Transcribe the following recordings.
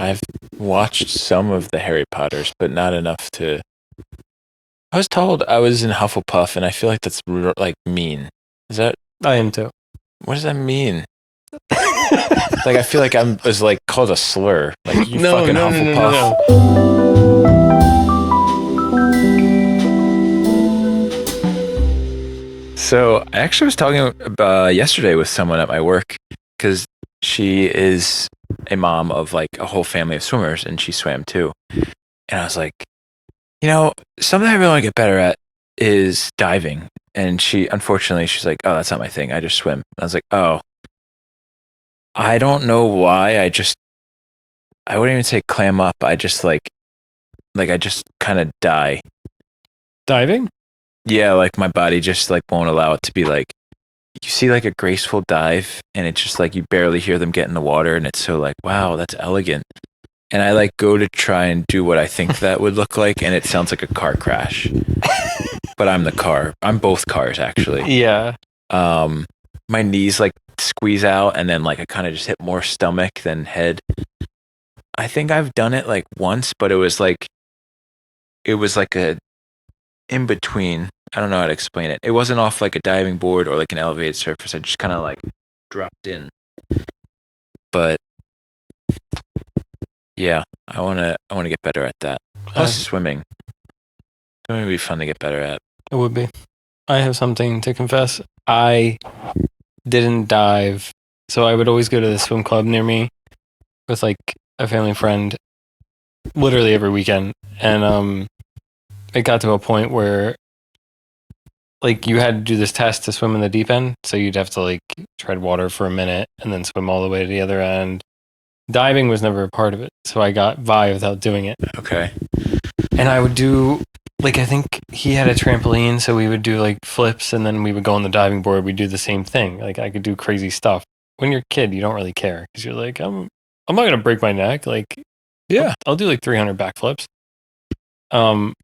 I've watched some of the Harry Potters, but not enough to. I was told I was in Hufflepuff, and I feel like that's like mean. Is that? I am too. What does that mean? Like I feel like I was like called a slur. Like you fucking Hufflepuff. So I actually was talking about yesterday with someone at my work because she is a mom of like a whole family of swimmers, and she swam too. And I was like, something I really want to get better at is diving. And unfortunately, she's like, oh, that's not my thing. I just swim. And I was like, oh, I don't know why. I wouldn't even say clam up. I just like I just kind of die. Diving? Yeah, like my body just like won't allow it to be like, you see like a graceful dive and it's just like you barely hear them get in the water and it's so like, wow, that's elegant. And I like go to try and do what I think that would look like and it sounds like a car crash. But I'm the car. I'm both cars actually. Yeah. My knees like squeeze out and then like I kind of just hit more stomach than head. I think I've done it like once, but it was like a in between. I don't know how to explain it. It wasn't off like a diving board or like an elevated surface. I just kind of like dropped in. But yeah, I want to get better at that. Plus swimming. Swimming would be fun to get better at. It would be. I have something to confess. I didn't dive, so I would always go to the swim club near me with like a family friend literally every weekend. And it got to a point where like you had to do this test to swim in the deep end, so you'd have to like tread water for a minute and then swim all the way to the other end. Diving was never a part of it, so I got by without doing it. Okay. And I would do like, I think he had a trampoline, so we would do like flips and then we would go on the diving board. We'd do the same thing. Like I could do crazy stuff. When you're a kid, you don't really care because you're like, I'm not going to break my neck. Like, yeah, I'll do like 300 backflips. And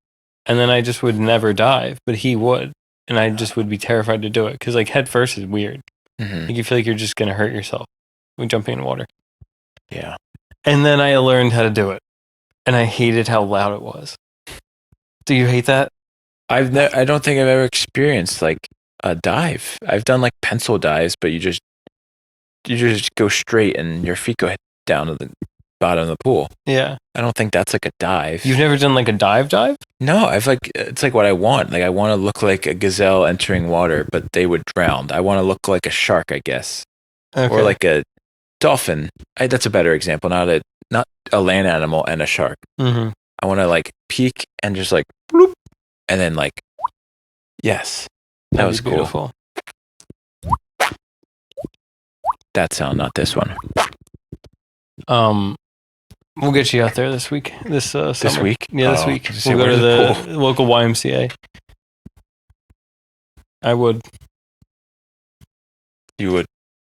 then I just would never dive, but he would. And I just would be terrified to do it because like head first is weird. Mm-hmm. Like you feel like you're just going to hurt yourself when jumping in the water. Yeah. And then I learned how to do it. And I hated how loud it was. Do you hate that? I don't think I've ever experienced like a dive. I've done like pencil dives, but you just go straight and your feet go down to the bottom of the pool. Yeah. I don't think that's like a dive. You've never done like a dive? No, it's like what I want. Like I want to look like a gazelle entering water, but they would drown. I want to look like a shark, I guess. Okay. Or like a dolphin. That's a better example. Not a land animal and a shark. Mm-hmm. I want to like peek and just like bloop, and then like, yes, that was cool. Beautiful. That sound, not this one. We'll get you out there this week. This week? Yeah, this week. We'll go to the local YMCA. I would. You would?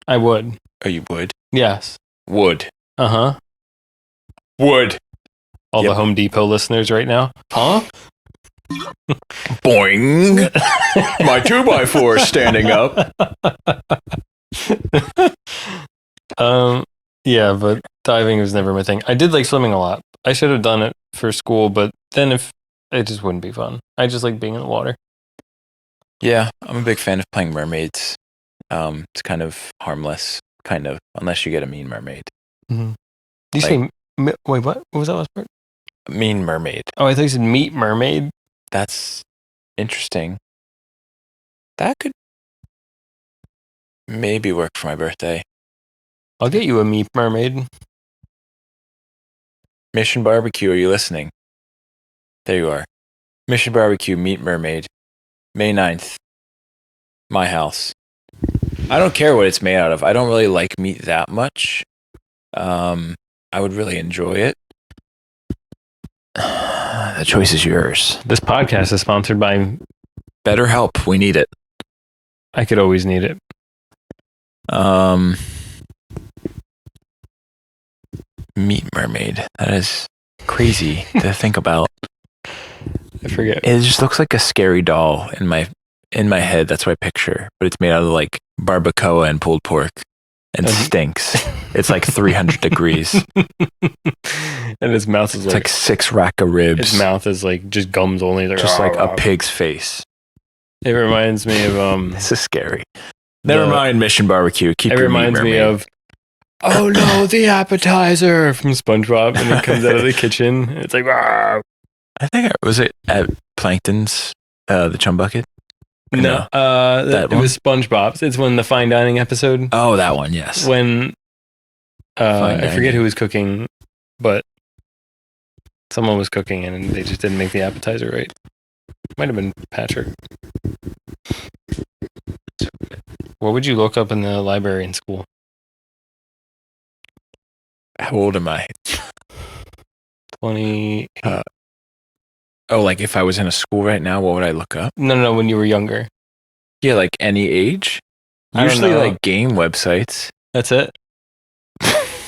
I would. Oh, you would? Yes. Would. Uh-huh. Would. All the Home Depot listeners right now. Huh? Boing. My 2x4 is standing up. Yeah, but diving was never my thing. I did like swimming a lot. I should have done it for school, but then if it just wouldn't be fun. I just like being in the water. Yeah, I'm a big fan of playing mermaids. It's kind of harmless, kind of, unless you get a mean mermaid. Mm-hmm. Did you say wait, what was that last part? Mean mermaid. Oh, I thought you said meat mermaid. That's interesting. That could maybe work for my birthday. I'll get you a meat mermaid. Mission Barbecue, are you listening? There you are. Mission Barbecue, meat mermaid. May 9th. My house. I don't care what it's made out of. I don't really like meat that much. I would really enjoy it. The choice is yours. This podcast is sponsored by BetterHelp. We need it. I could always need it. Meat mermaid. That is crazy to think about. I forget. It just looks like a scary doll in my head. That's what I picture. But it's made out of like barbacoa and pulled pork and stinks. It's like 300 degrees. And his mouth is It's like 6 rack of ribs. His mouth is like just gums only. Like, just like a pig's face. It reminds me of This is scary. Never mind Mission Barbecue. Keep your meat, reminds me mermaid. of oh no, the appetizer from SpongeBob, and he comes out of the kitchen. It's like wow. I think was it at Plankton's the Chum Bucket? No, it was SpongeBob's. It's when the fine dining episode. Oh, that one, yes. When I forget who was cooking, but someone was cooking and they just didn't make the appetizer right. Might have been Patrick. What would you look up in the library in school? How old am I? 20. Like if I was in a school right now, what would I look up? No, when you were younger. Yeah, like any age. Usually like game websites. That's it.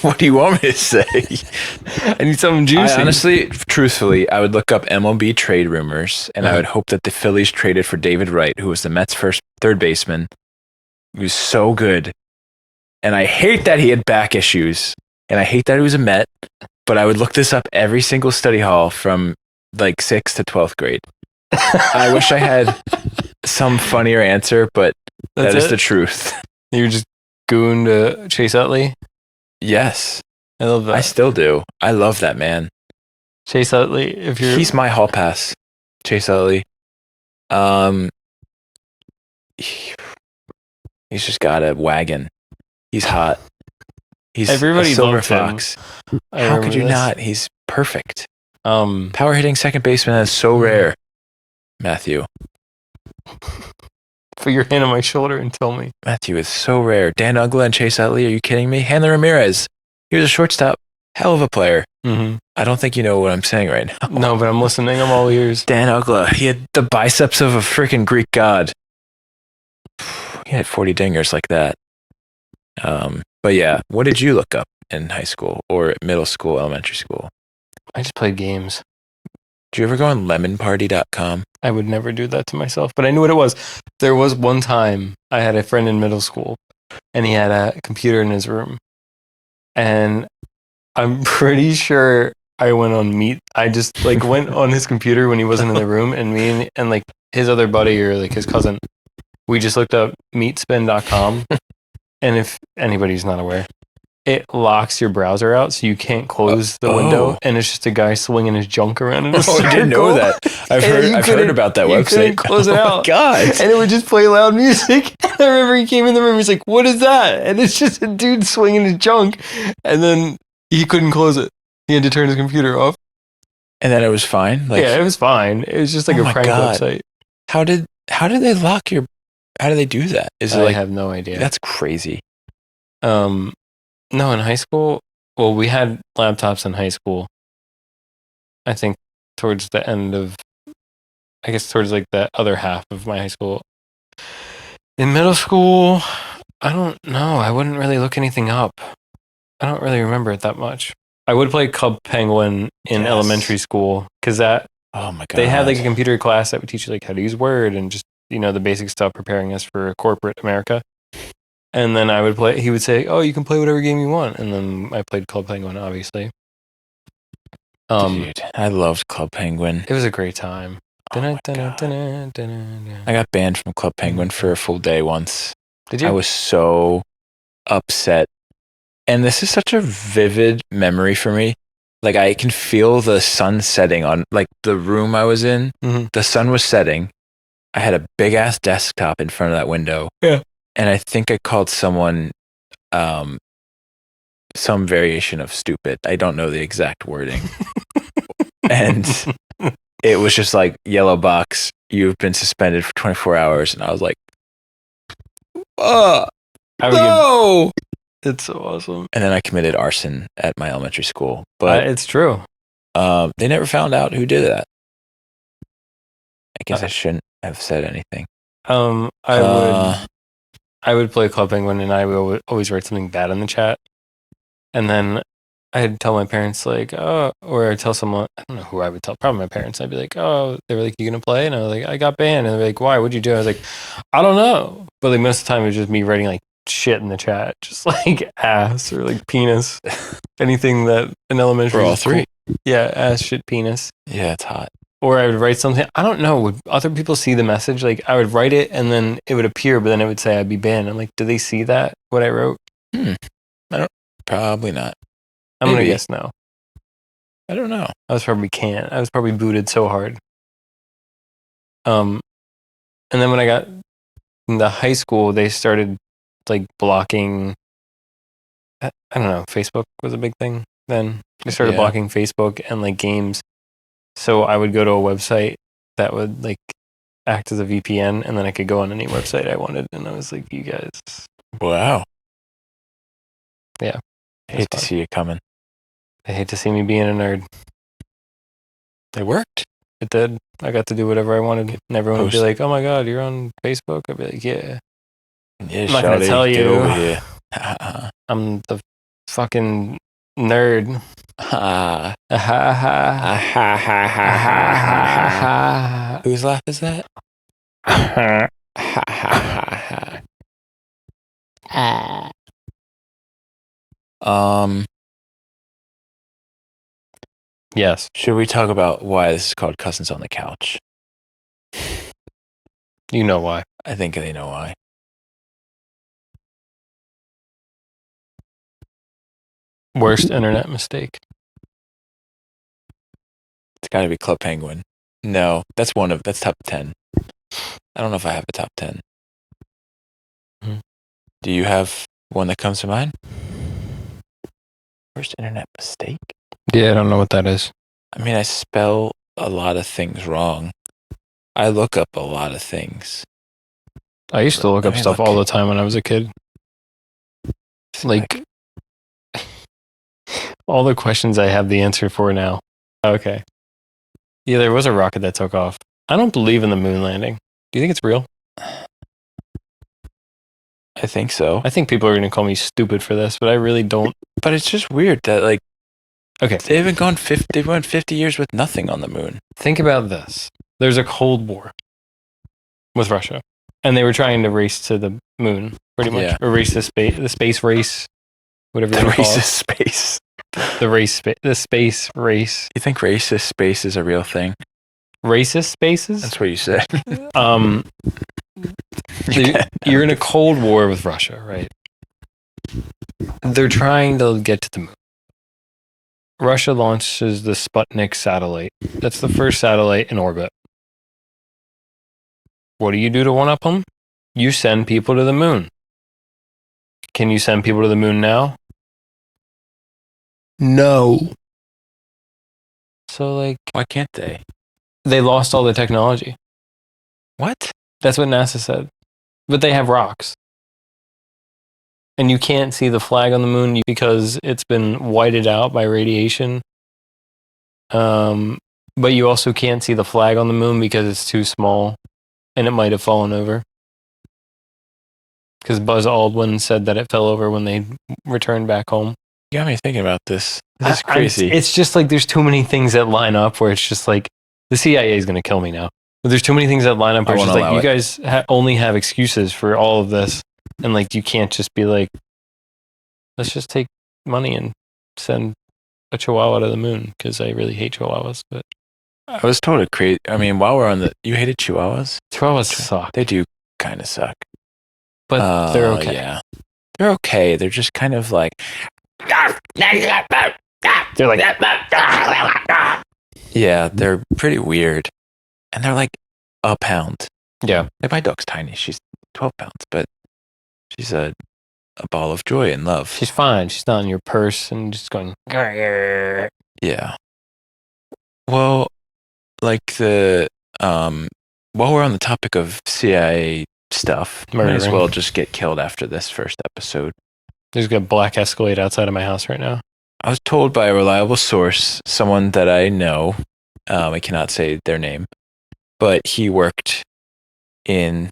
What do you want me to say? I need something juicy. Honestly, truthfully, I would look up MLB trade rumors, and I would hope that the Phillies traded for David Wright, who was the Mets' first third baseman. He was so good. And I hate that he had back issues, and I hate that he was a Met, but I would look this up every single study hall from like 6th to 12th grade. I wish I had some funnier answer, but that is the truth. You were just gooned to Chase Utley? Yes. I love that. I still do. I love that man. Chase Utley, he's my hall pass. Chase Utley. He's just got a wagon. He's hot. He's everybody a silver loved fox. How could you not? He's perfect. Power hitting second baseman is so rare. Matthew. Put your hand on my shoulder and tell me. Matthew is so rare. Dan Ugla and Chase Utley, are you kidding me? Hanley Ramirez. He was a shortstop. Hell of a player. Mm-hmm. I don't think you know what I'm saying right now. No, but I'm listening. I'm all ears. Dan Ugla. He had the biceps of a freaking Greek god. He had 40 dingers like that. But yeah, what did you look up in high school or middle school, elementary school? I just played games. Did you ever go on lemonparty.com? I would never do that to myself, but I knew what it was. There was one time I had a friend in middle school, and he had a computer in his room. And I'm pretty sure I went on Meet. I just like went on his computer when he wasn't in the room, and me and like his other buddy or like his cousin, we just looked up meetspin.com. And if anybody's not aware, it locks your browser out so you can't close the window, and it's just a guy swinging his junk around in a circle. I didn't know that. I've heard about that website. Couldn't close it out. God. And it would just play loud music. And I remember he came in the room, he's like, "What is that?" And it's just a dude swinging his junk. And then he couldn't close it. He had to turn his computer off. And then it was fine? Yeah, it was fine. It was just like a prank website. How did they lock your... How do they do that? I have no idea. That's crazy. No, in high school, well, we had laptops in high school. I think towards the end of, I guess towards like the other half of my high school. In middle school, I don't know. I wouldn't really look anything up. I don't really remember it that much. I would play Club Penguin in elementary school because that, oh my God, they had like a computer class that would teach you like how to use Word and just, you know, the basic stuff preparing us for corporate America. And then I would play, he would say, "Oh, you can play whatever game you want." And then I played Club Penguin, obviously. Dude, I loved Club Penguin. It was a great time. Oh my God. I got banned from Club Penguin for a full day once. Did you? I was so upset. And this is such a vivid memory for me. Like I can feel the sun setting on like the room I was in. Mm-hmm. The sun was setting. I had a big ass desktop in front of that window. Yeah. And I think I called someone some variation of stupid. I don't know the exact wording. And it was just like, "Yellow box, you've been suspended for 24 hours. And I was like, "Oh, no!" It's so awesome. And then I committed arson at my elementary school. But it's true. They never found out who did that. I guess I shouldn't have said anything. I would play Club Penguin, and I would always write something bad in the chat. And then I'd tell my parents, like, "Oh," or I'd tell someone, I don't know who I would tell, probably my parents. I'd be like, "Oh," they were like, "You gonna play?" And I was like, "I got banned." And they're like, "Why? What'd you do?" I was like, "I don't know." But like most of the time, it was just me writing like shit in the chat, just like ass or like penis, anything that an elementary. For all three. Yeah, ass shit penis. Yeah, it's hot. Or I would write something. I don't know. Would other people see the message? Like I would write it and then it would appear, but then it would say I'd be banned. I'm like, do they see that? What I wrote? Probably not. I'm gonna Maybe. guess no. I don't know. I was probably booted so hard. And then when I got into high school, they started like blocking. I don't know. Facebook was a big thing then. They started blocking Facebook and like games. So I would go to a website that would like act as a VPN, and then I could go on any website I wanted. And I was like, you guys. Wow. Yeah. I hate to see you coming. I hate to see me being a nerd. It worked. It did. I got to do whatever I wanted. And everyone would be like, oh my God, you're on Facebook? I'd be like, yeah. Yeah, I'm not going to tell you. Get over here. I'm the fucking nerd. Whose laugh is that? Yes. Should we talk about why this is called Cousins on the Couch? You know why. I think they know why. Worst internet mistake. It's got to be Club Penguin. No, that's top 10. I don't know if I have a top 10. Mm-hmm. Do you have one that comes to mind? Worst internet mistake? Yeah, I don't know what that is. I mean, I spell a lot of things wrong. I look up a lot of things. I used to look up stuff all the time when I was a kid. Like all the questions I have the answer for now. Okay. Yeah, there was a rocket that took off. I don't believe in the moon landing. Do you think it's real? I think so. I think people are going to call me stupid for this, but I really don't. But it's just weird that like, okay, they've went 50 years with nothing on the moon. Think about this. There's a Cold War with Russia, and they were trying to race to the moon, pretty much, or race the space race, whatever you call it. Space. The space race. You think racist space is a real thing? Racist spaces? That's what you said. You're in a Cold War with Russia, right? They're trying to get to the moon. Russia launches the Sputnik satellite. That's the first satellite in orbit. What do you do to one-up them? You send people to the moon. Can you send people to the moon now? No. So, like... Why can't they? They lost all the technology. What? That's what NASA said. But they have rocks. And you can't see the flag on the moon because it's been whited out by radiation. But you also can't see the flag on the moon because it's too small and it might have fallen over. Because Buzz Aldrin said that it fell over when they returned back home. You got me thinking about this. This is crazy. It's just like there's too many things that line up where it's just like the CIA is going to kill me now. But there's too many things that line up where it's just like you guys only have excuses for all of this. And like you can't just be like, let's just take money and send a chihuahua to the moon because I really hate chihuahuas. But I was told to create. I mean, while we're on you hated chihuahuas? Chihuahuas suck. They do kind of suck. But they're okay. Yeah. They're okay. They're just kind of like. They're like. Yeah, they're pretty weird. And they're like a pound. Yeah. Like my dog's tiny. She's 12 pounds, but she's a ball of joy and love. She's fine. She's not in your purse and just going. Yeah. Well, like while we're on the topic of CIA stuff, might as well just get killed after this first episode. There's a black Escalade outside of my house right now. I was told by a reliable source, someone that I know, I cannot say their name, but he worked in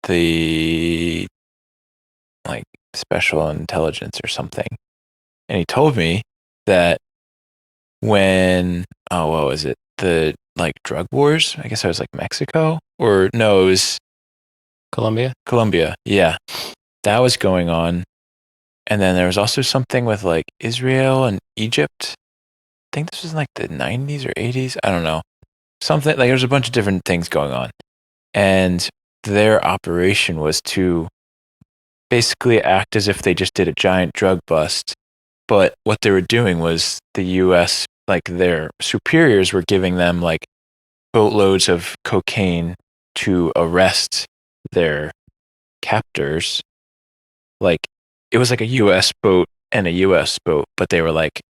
the like special intelligence or something. And he told me that when, what was it? The like drug wars? I guess I was like Mexico or no, it was Colombia. Yeah. That was going on. And then there was also something with like Israel and Egypt. think this was in like the 90s or 80s. I don't know. Something like there's a bunch of different things going on. And their operation was to basically act as if they just did a giant drug bust. But what they were doing was the US, like their superiors were giving them like boatloads of cocaine to arrest their captors. Like it was like a US boat and a US boat, but they were like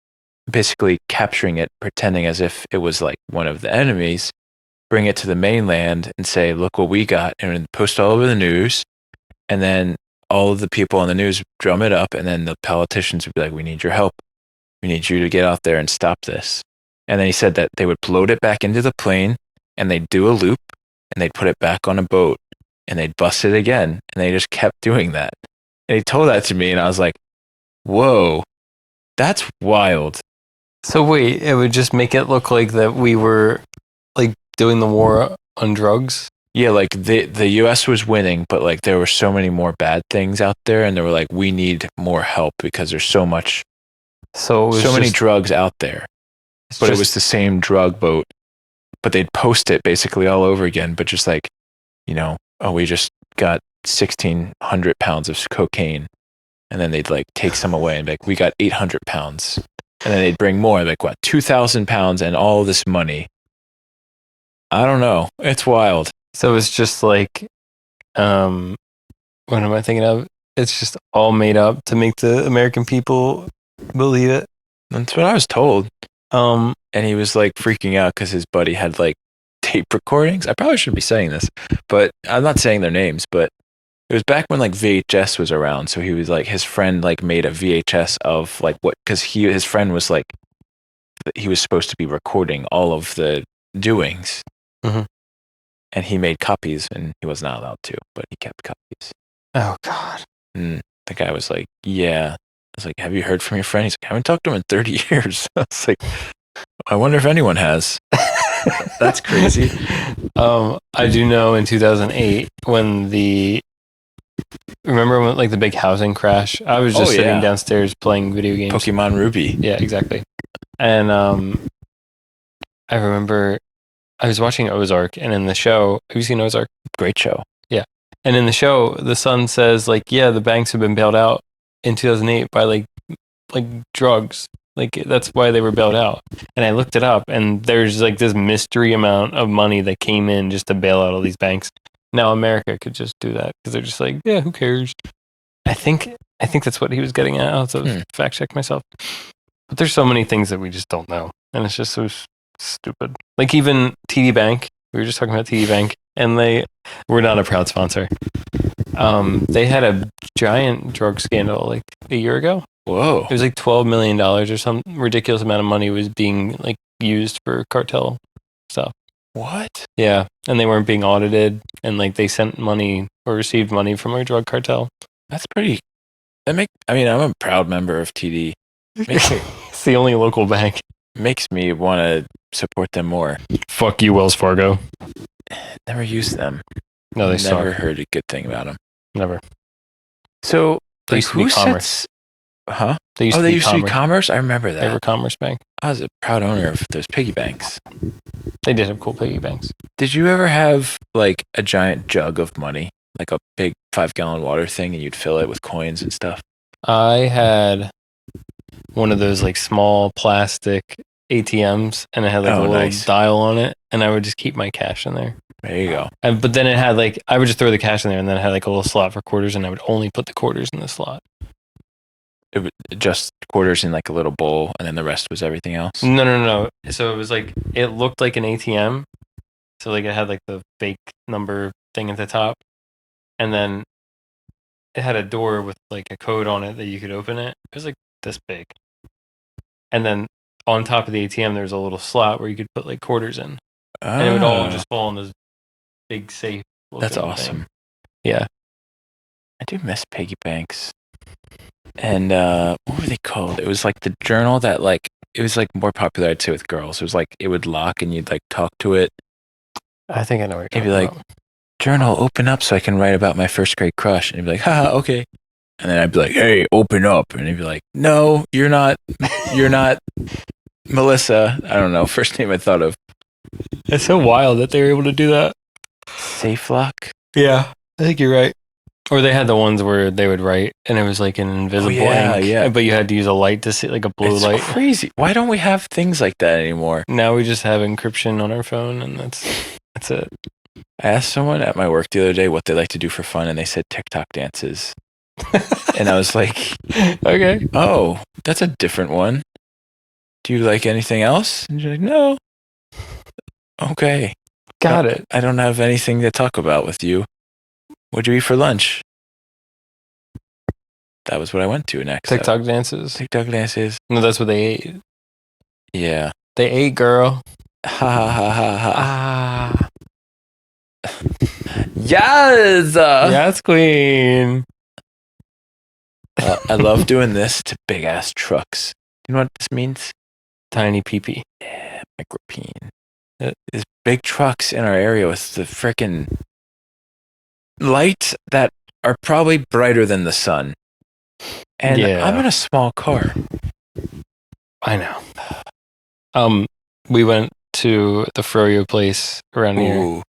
basically capturing it, pretending as if it was like one of the enemies, bring it to the mainland and say, look what we got, and post all over the news. And then all of the people on the news drum it up, and then the politicians would be like, we need your help. We need you to get out there and stop this. And then he said that they would load it back into the plane, and they'd do a loop, and they'd put it back on a boat, and they'd bust it again, and they just kept doing that. And he told that to me, and I was like, whoa, that's wild. So wait, it would just make it look like that we were like doing the war on drugs? Yeah, like the US was winning, but like there were so many more bad things out there, and they were like, we need more help because there's so much, So it was so many just- drugs out there. it's But it just- was the same drug boat, but they'd post it basically all over again, but just like, oh, we just got 1,600 pounds of cocaine. And then they'd like take some away and be like, we got 800 pounds. And then they'd bring more, like what, 2,000 pounds and all this money. I don't know. It's wild. So it's just like, what am I thinking of? It's just all made up to make the American people believe it. That's what I was told. Um, And he was like freaking out because his buddy had like tape recordings. I probably shouldn't be saying this, but I'm not saying their names, but it was back when like VHS was around. So he was like, his friend like made a VHS of like what, because his friend was like, he was supposed to be recording all of the doings. Mhm. And he made copies and he was not allowed to, but he kept copies. oh God. And the guy was like, yeah. I was like, have you heard from your friend? He's like, I haven't talked to him in 30 years. I was like, I wonder if anyone has. That's crazy. I do know in 2008 remember when like the big housing crash? I was just sitting yeah. downstairs playing video games. Pokemon Ruby. Yeah, exactly. And I remember I was watching Ozark, and in the show, have you seen Ozark? Great show. And in the show, the son says like, yeah, the banks have been bailed out in 2008 by like drugs. Like that's why they were bailed out. And I looked it up, and there's like this mystery amount of money that came in just to bail out all these banks. Now America could just do that because they're just like, yeah, who cares? I think that's what he was getting at. I'll have to fact check myself. But there's so many things that we just don't know, and it's just so stupid. Like even TD Bank. We were just talking about TD Bank, and we're not a proud sponsor. They had a giant drug scandal like a year ago. Whoa. It was like $12 million or some ridiculous amount of money was being like used for cartel stuff. What? Yeah, and they weren't being audited, and like they sent money or received money from a drug cartel. That's pretty. I'm a proud member of TD. It's the only local bank. Makes me want to support them more. Fuck you, Wells Fargo. Never used them. No, they Never suck. heard a good thing about them. Never. So, They like, used to be who Commerce. sets? Huh? They used Oh, to they be used to be Commerce. Commerce. I remember They were that. Commerce Bank. I was a proud owner of those piggy banks. They did have cool piggy banks. Did you ever have like a giant jug of money, like a big 5-gallon water thing, and you'd fill it with coins and stuff? I had one of those like small plastic ATMs, and it had like a little nice. dial on it, and I would just keep my cash in there. There you go. But then it had like, I would just throw the cash in there, and then it had like a little slot for quarters, and I would only put the quarters in the slot. It was just quarters in like a little bowl, and then the rest was everything else. No. So it was like, it looked like an ATM. So like it had like the fake number thing at the top, and then it had a door with like a code on it that you could open it. It was like this big. And then on top of the ATM, there was a little slot where you could put like quarters in, and it would all just fall in this big safe. That's looking awesome. thing. Yeah. I do miss piggy banks. And what were they called? It was like the journal that like, it was like more popular, I'd say, with girls. It was like, it would lock and you'd like talk to it. I think I know what you're It'd be talking like, about. journal, open up so I can write about my first grade crush. And it'd be like, haha, okay. And then I'd be like, hey, open up. And he'd be like, no, you're not Melissa, I don't know, first name I thought of. It's so wild that they were able to do that. Safe Lock? Yeah, I think you're right. Or they had the ones where they would write and it was like an invisible ink, yeah. but you had to use a light to see, like a blue It's light. crazy. Why don't we have things like that anymore? Now we just have encryption on our phone, and that's it. I asked someone at my work the other day what they like to do for fun, and they said TikTok dances. And I was like, okay. oh, that's a different one. Do you like anything else? And you're like, no. Okay. Got it. I don't have anything to talk about with you. What'd you eat for lunch? That was what I went to next. TikTok dances. TikTok dances. No, that's what they ate. Yeah. They ate, girl. Ha ha ha ha ha. Ah. Yes! Yes, queen. I love doing this to big ass trucks. You know what this means? Tiny pee-pee. Yeah, micropene. There's big trucks in our area with the frickin' lights that are probably brighter than the sun. And Yeah. I'm in a small car. I know. We went to the Froyo place around here,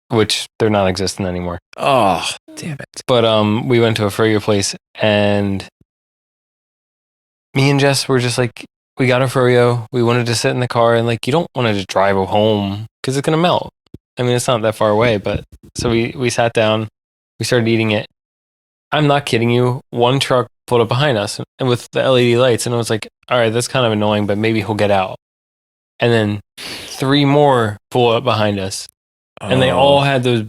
which they're not existent anymore. Oh, damn it. But we went to a Froyo place, and me and Jess were just like, we got a Froyo. We wanted to sit in the car, and like, you don't want to just drive home because it's gonna melt. I mean, it's not that far away, but so we sat down, we started eating it. I'm not kidding you. One truck pulled up behind us and with the LED lights, and I was like, all right, that's kind of annoying, but maybe he'll get out. And then 3 more pull up behind us, and they all had those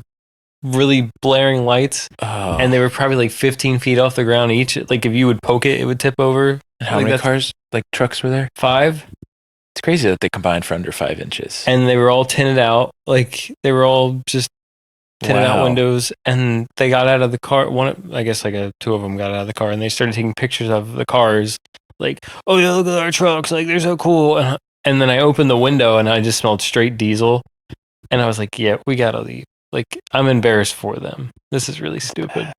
really blaring lights, and they were probably like 15 feet off the ground each. Like if you would poke it, it would tip over. And how many cars, like trucks, were there? 5. It's crazy that they combined for under 5 inches. And they were all tinted out. Like they were all just tinted out windows, and they got out of the car. I guess 2 of them got out of the car, and they started taking pictures of the cars. Like, oh yeah, look at our trucks! Like they're so cool. And then I opened the window, and I just smelled straight diesel. And I was like, yeah, we gotta leave. Like I'm embarrassed for them. This is really stupid.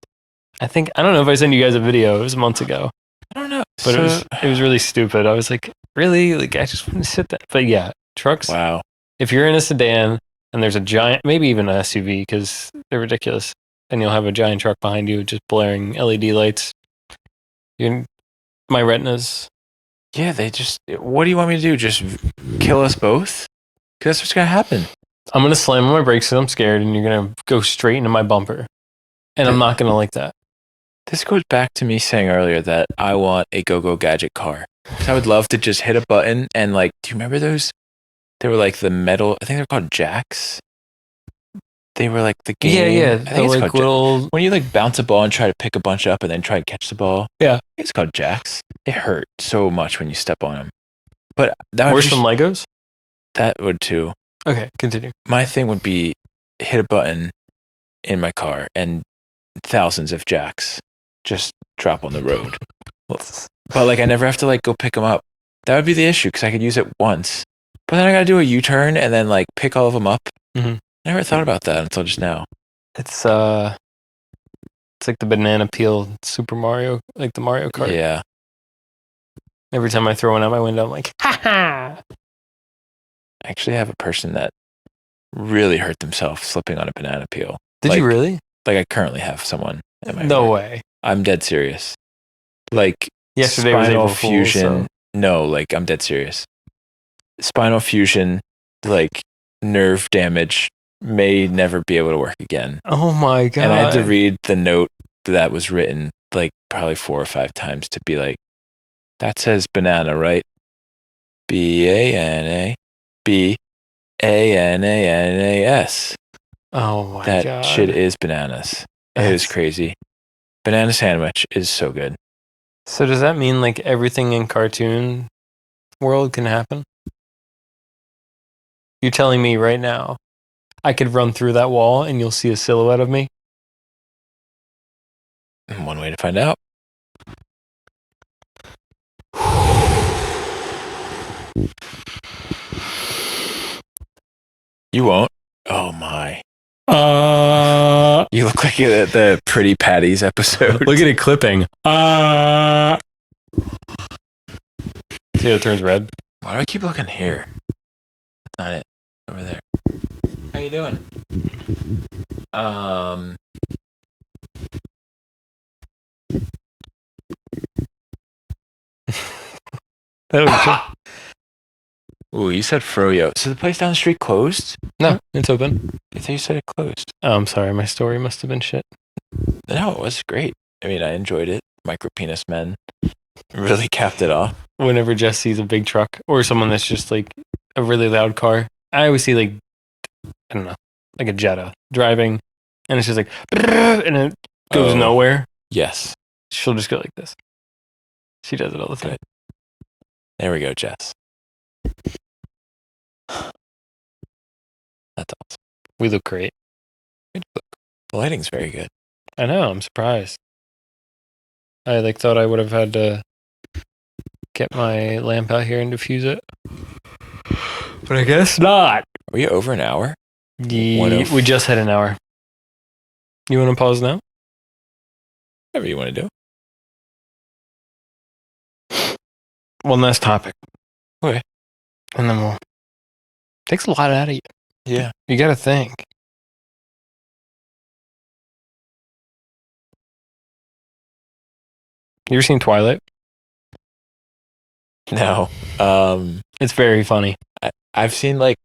I don't know if I sent you guys a video. It was months ago. I don't know, but it was really stupid. I was like, really? Like I just want to sit there. But yeah, trucks. Wow. If you're in a sedan and there's a giant, maybe even an SUV because they're ridiculous, and you'll have a giant truck behind you just blaring LED lights. My retinas. Yeah, what do you want me to do? Just kill us both? Because that's what's going to happen. I'm going to slam on my brakes because I'm scared, and you're going to go straight into my bumper. And I'm not going to like that. This goes back to me saying earlier that I want a go-go gadget car. I would love to just hit a button and like, do you remember those? They were like the metal, I think they're called jacks. They were like the game. Yeah. I think it's like called little... when you like bounce a ball and try to pick a bunch up and then try to catch the ball. Yeah. It's called jacks. They hurt so much when you step on them. But that would worse than Legos? That would too. Okay, continue. My thing would be hit a button in my car and thousands of jacks just drop on the road. But like I never have to like go pick them up. That would be the issue because I could use it once. But then I gotta do a U-turn and then like pick all of them up. Mm-hmm. I never thought about that until just now. It's like the banana peel Super Mario, like the Mario Kart. Yeah. Every time I throw one out my window, I'm like, ha ha. I actually have a person that really hurt themselves slipping on a banana peel. Did you really? Like I currently have someone. No way. I'm dead serious. Like yesterday spinal was April fusion. Fool's, so. No, like I'm dead serious. Spinal fusion, like nerve damage, may never be able to work again. Oh my god! And I had to read the note that was written like probably 4 or 5 times to be like, that says banana, right? BANA, BANANAS. Oh my god! That shit is bananas. It is crazy. Banana sandwich is so good. So does that mean like everything in cartoon world can happen? You're telling me right now I could run through that wall and you'll see a silhouette of me? One way to find out. You won't. Oh my. You look like the Pretty Patties episode. Look at it clipping. See how it turns red? Why do I keep looking here? That's not it. Over there. How you doing? That was cool. Ooh, you said Froyo. So the place down the street closed? No, it's open. I thought you said it closed. Oh, I'm sorry. My story must have been shit. No, it was great. I mean, I enjoyed it. Micro penis men really capped it off. Whenever Jess sees a big truck or someone that's just like a really loud car, I always see like, I don't know, like a Jetta driving, and it's just like, and it goes nowhere. Yes. She'll just go like this. She does it all the time. Good. There we go, Jess. That's awesome. We look great. The lighting's very good. I know. I'm surprised. I like thought I would have had to get my lamp out here and diffuse it, but I guess not. Are we over an hour? We just had an hour. You want to pause now? Whatever you want to do. One last topic. Okay. And then we'll. Takes a lot out of you. Yeah. You got to think. You ever seen Twilight? No. It's very funny. I've seen like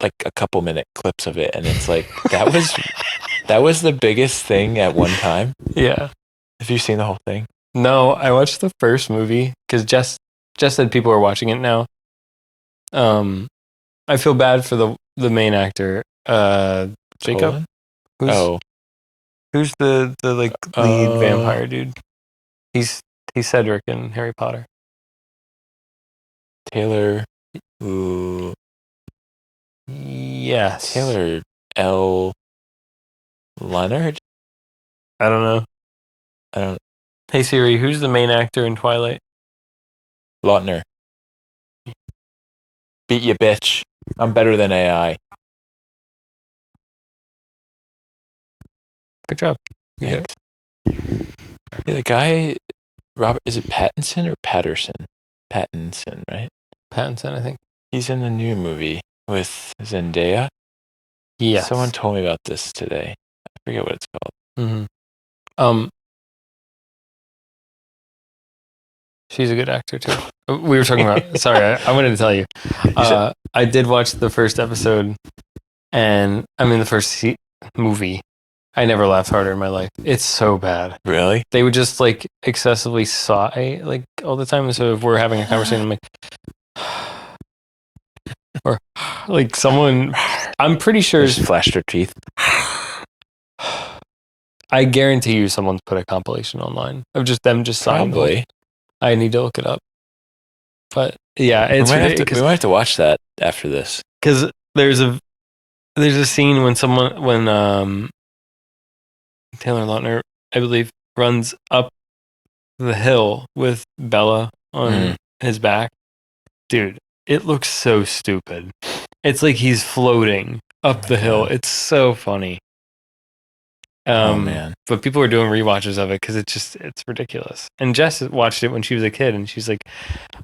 a couple minute clips of it, and it's like that was the biggest thing at one time. Yeah. Have you seen the whole thing? No, I watched the first movie because Jess said people are watching it now. I feel bad for the main actor, Jacob. Who's the like lead vampire dude? He's Cedric in Harry Potter. Taylor. Ooh. Yes. Taylor L. Leonard? I don't know. Hey Siri, who's the main actor in Twilight? Lautner. Beat you, bitch. I'm better than AI. Good job. Yeah, the guy, Robert, is it Pattinson or Patterson? Pattinson, right? Pattinson, I think. He's in the new movie with Zendaya. Yes. Someone told me about this today. I forget what it's called. Mm-hmm. She's a good actor too. We were talking about. Sorry, I wanted to tell you. I did watch the first episode, and the first movie. I never laughed harder in my life. It's so bad. Really? They would just like excessively sigh like all the time. So if we're having a conversation, I'm like, or like someone. I'm pretty sure just flashed their teeth. I guarantee you, someone's put a compilation online of just them just sighing. Probably. I need to look it up. But yeah, it's we might have to watch that after this because there's a scene when Taylor Lautner, I believe, runs up the hill with Bella on his back. Dude, it looks so stupid. It's like he's floating up the hill. It's so funny. Oh man! But people are doing rewatches of it because it's ridiculous. And Jess watched it when she was a kid, and she's like,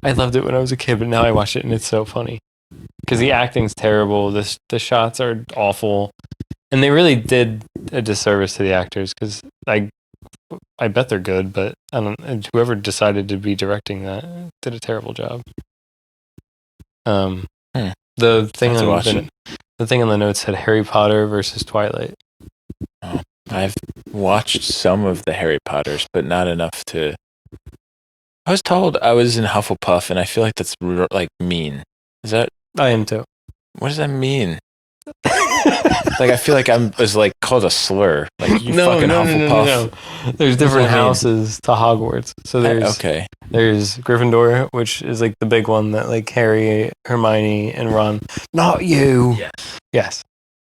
"I loved it when I was a kid, but now I watch it and it's so funny." Because the acting's terrible, the shots are awful, and they really did a disservice to the actors. Because I bet they're good, but I don't. Whoever decided to be directing that did a terrible job. The thing on the notes said Harry Potter versus Twilight. Oh, I've watched some of the Harry Potters, but not enough to. I was told I was in Hufflepuff, and I feel like that's like mean. Is that? I am too. What does that mean? Like I feel like was like called a slur. Like you fucking Hufflepuff. No. There's different houses to Hogwarts. So there's Gryffindor, which is like the big one that like Harry, Hermione, and Ron. Not you. Yes.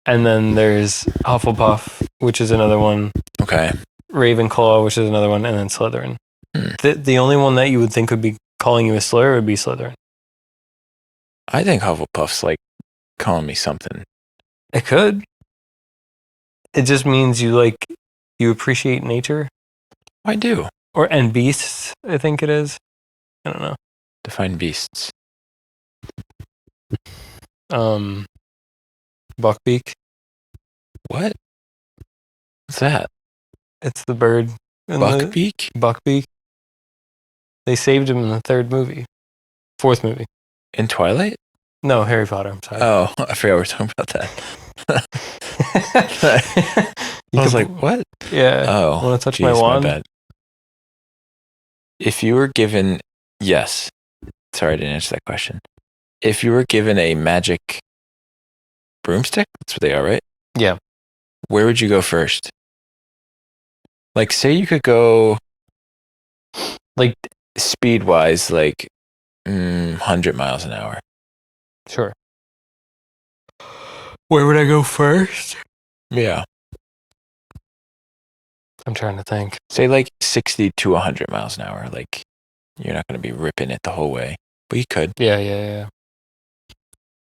And then there's Hufflepuff, which is another one. Okay. Ravenclaw, which is another one, and then Slytherin. The only one that you would think would be calling you a slur would be Slytherin. I think Hufflepuff's like calling me something. It could. It just means you appreciate nature. I do. And beasts, I think it is. I don't know. Define beasts. Buckbeak. What? What's that? It's the bird. In Buckbeak? Buckbeak. They saved him in the fourth movie. In Twilight? No, Harry Potter. I'm sorry. Oh, I forgot we were talking about that. I was like, what? Yeah. Oh, Want to touch geez, my wand? bad. If you were given, yes. Sorry, I didn't answer that question. If you were given a magic broomstick, that's what they are, right? Yeah. Where would you go first? Like, say you could go, like, speed-wise, like 100 miles an hour. Sure. Where would I go first? Yeah. I'm trying to think. Say like 60 to 100 miles an hour. Like, you're not going to be ripping it the whole way, but you could. Yeah.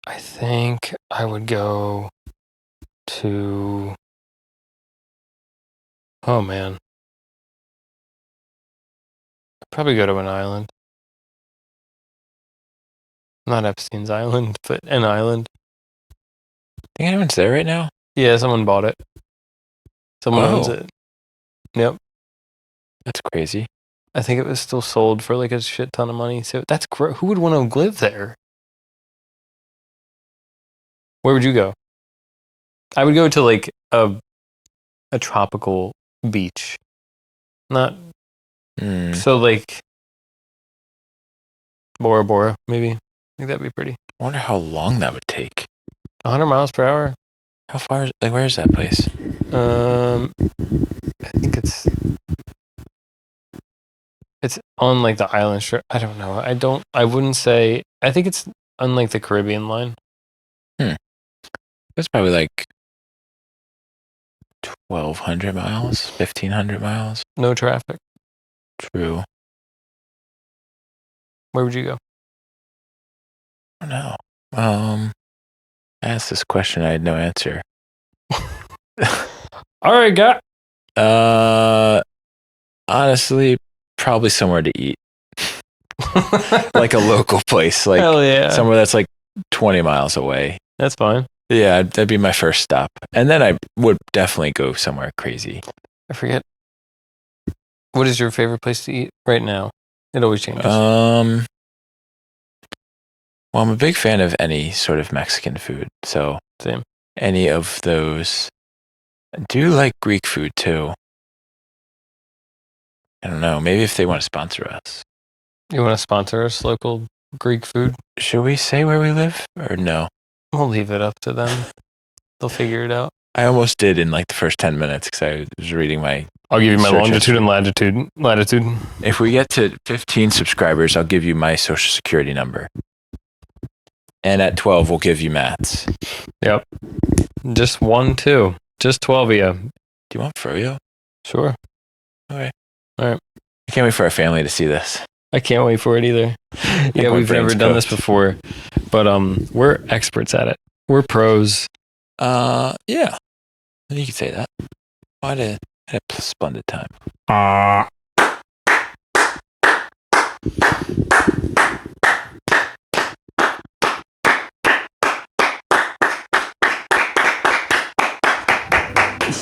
I think I would go to... Oh, man. I'd probably go to an island. Not Epstein's Island, but an island. Think anyone's there right now? Yeah, someone bought it. Someone owns Whoa. it. Yep. That's crazy. I think it was still sold for like a shit ton of money. So that's great. Who would want to live there? Where would you go? I would go to like a tropical beach. Not so like Bora Bora, maybe. I think that'd be pretty. I wonder how long that would take. 100 miles per hour. How far is, like, where is that place? I think it's on like the island strip. I don't know. I wouldn't say. I think it's on like the Caribbean line. It's probably like 1,200 miles, 1,500 miles. No traffic. True. Where would you go? I don't know. I asked this question, I had no answer. All right, guy. Honestly, probably somewhere to eat. Like a local place, like Hell yeah. somewhere that's like 20 miles away. That's fine. Yeah, that'd be my first stop. And then I would definitely go somewhere crazy. I forget. What is your favorite place to eat right now? It always changes. Well, I'm a big fan of any sort of Mexican food. So Same. any of those. I do like Greek food too. I don't know. Maybe if they want to sponsor us. You want to sponsor us, local Greek food? Should we say where we live or no? We'll leave it up to them. They'll figure it out. I almost did in like the first 10 minutes because I was reading my... I'll give you my search longitude history. and latitude. If we get to 15 subscribers, I'll give you my social security number. And at 12, we'll give you Matt's. Yep. Just 1, 2. Just 12 of you. Do you want froyo? Sure. Okay. All right. I can't wait for our family to see this. I can't wait for it either. Yeah, my we've never brain's done this cooked. before, but we're experts at it. We're pros. Yeah. You could say that. I had a splendid time.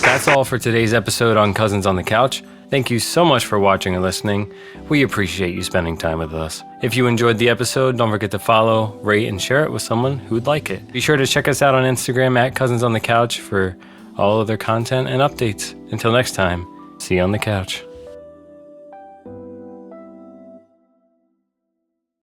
That's all for today's episode on Cousins on the Couch. Thank you so much for watching and listening. We appreciate you spending time with us. If you enjoyed the episode, don't forget to follow, rate, and share it with someone who would like it. Be sure to check us out on Instagram at Cousins on the Couch for all other content and updates. Until next time, see you on the couch.